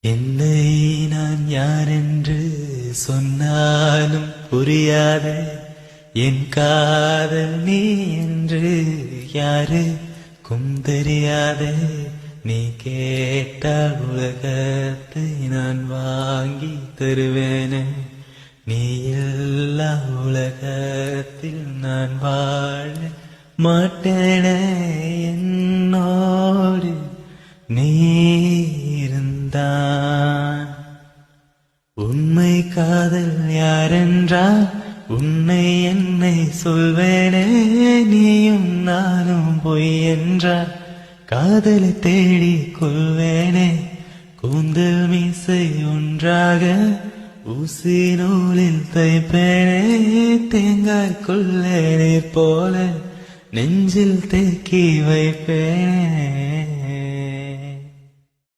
என்னை நான் யாரென்று சொன்னாலும் புரியாத என் காதல் நீ என்று யாருக்கும் தெரியாத நீ கேட்டால் உலகத்தை நான் வாங்கி தருவேனே நீ எல்லா உலகத்தில் நான் வாழ மாட்டேனே என்னோடு நீ இருந்தான் உண்மை காதல் யாரென்றால் உன்னை என்னை சொல்வேனே நீயும் நானும் பொய் என்றால் காதலை தேடிக் கொள்வேனே கூந்தல் மீசை ஒன்றாக ஊசி நூலில் தைப்பேனே தேங்காய் கொள்ளேனே போல நெஞ்சில் தேக்கி வைப்பேனே